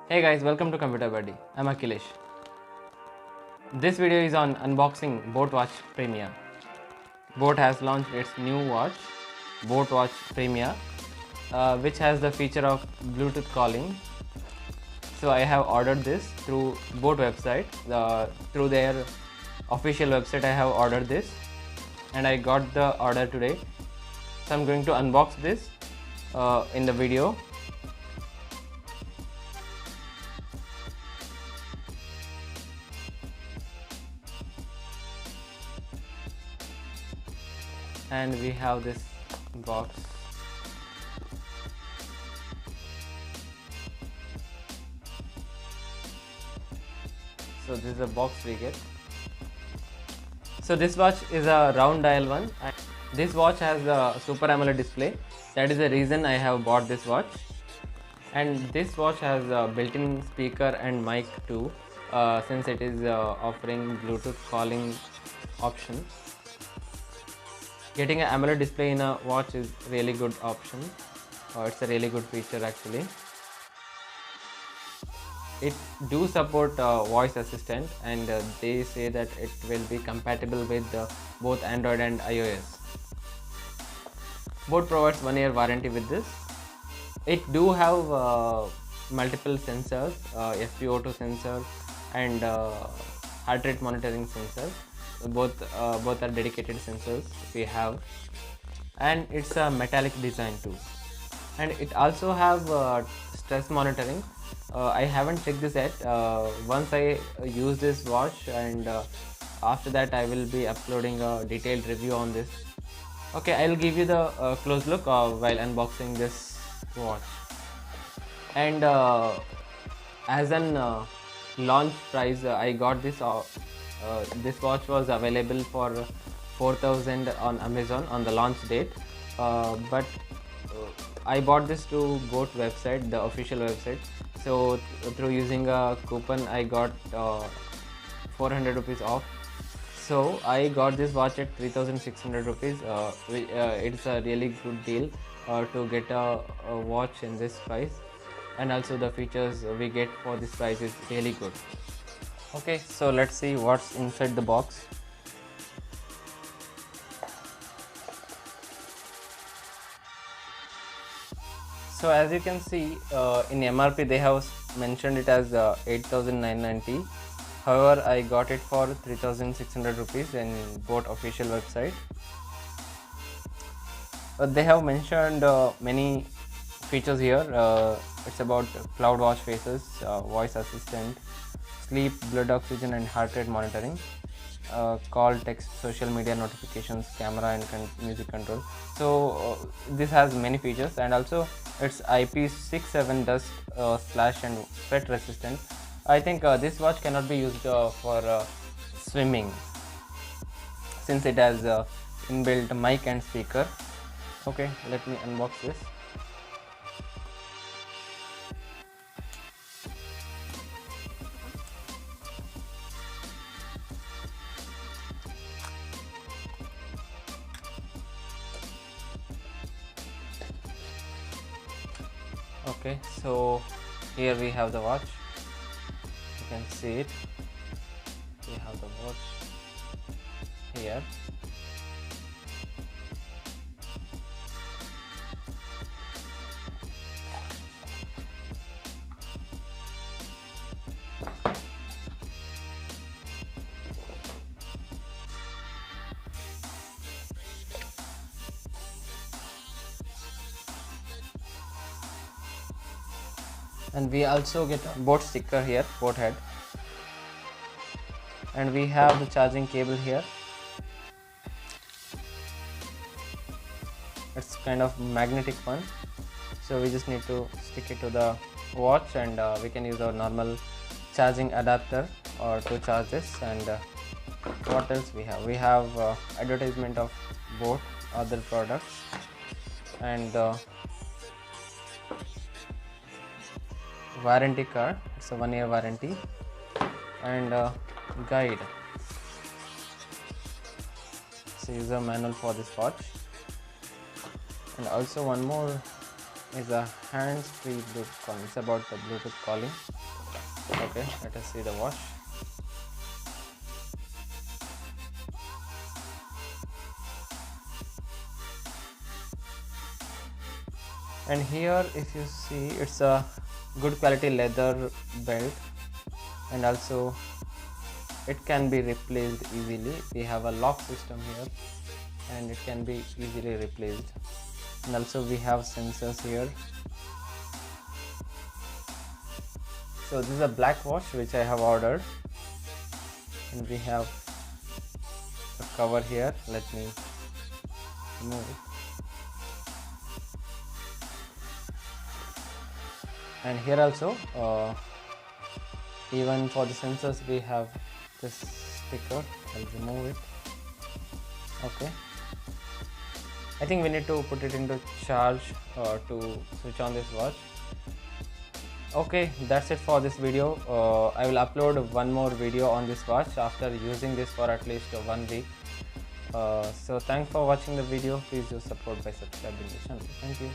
Hey guys, welcome to Computer Buddy. I'm Akhilesh. This video is on unboxing Boat Watch Premia. Boat has launched its new watch, Boat Watch Premia, which has the feature of Bluetooth calling. So I have ordered this through Boat website. Through their official website I have ordered this and I got the order today. So I'm going to unbox this in the video. And we have this box. So this is the box we get. So this watch is a round dial one, and this watch has a Super AMOLED display. That is the reason I have bought this watch. And this watch has a built-in speaker and mic too, since it is offering Bluetooth calling option. Getting an AMOLED display in a watch is really good option. It's a really good feature actually. It do support voice assistant, and they say that it will be compatible with both Android and iOS. Boat provides 1 year warranty with this. It do have multiple sensors, FPO2 sensor and heart rate monitoring sensor. Both are dedicated sensors we have, and it's a metallic design too. And it also have stress monitoring. I haven't checked this yet. Once I use this watch, and after that I will be uploading a detailed review on this. Okay, I'll give you the close look while unboxing this watch. And as an launch price, I got this. This watch was available for 4,000 on Amazon on the launch date, but I bought this through Boat website, the official website. So through using a coupon I got 400 rupees off. So I got this watch at 3,600 rupees. It's a really good deal to get a watch in this price, and also the features we get for this price is really good. Okay, so let's see what's inside the box. So as you can see, in MRP they have mentioned it as 8,990. However, I got it for 3,600 rupees in Boat official website. They have mentioned many features here. It's about cloud watch faces, voice assistant, sleep, blood oxygen and heart rate monitoring, call, text, social media notifications, camera and music control. So this has many features, and also it's IP67 dust, splash and sweat resistant. I think this watch cannot be used for swimming, since it has inbuilt mic and speaker. Okay, let me unbox this. Okay, so here we have the watch. You can see it. We have the watch here. And we also get a Boat sticker here, Boat head. And we have the charging cable here. It's kind of magnetic one, so we just need to stick it to the watch, and we can use our normal charging adapter to charge this. And what else we have? We have advertisement of Boat other products, and warranty card. It's a 1 year warranty, and guide. It's a user manual for this watch, and also one more is a hands-free Bluetooth calling. It's about the Bluetooth calling. Okay, let us see the watch. And here if you see, it's a good quality leather belt, and also it can be replaced easily. We have a lock system here and it can be easily replaced. And also we have sensors here. So this is a black watch which I have ordered, and we have a cover here. Let me remove it. And here also even for the sensors we have this sticker. I'll remove it. Okay, I think we need to put it into charge to switch on this watch. Okay, that's it for this video. I will upload one more video on this watch after using this for at least 1 week. So thanks for watching the video. Please do support by subscribing to the channel. Thank you.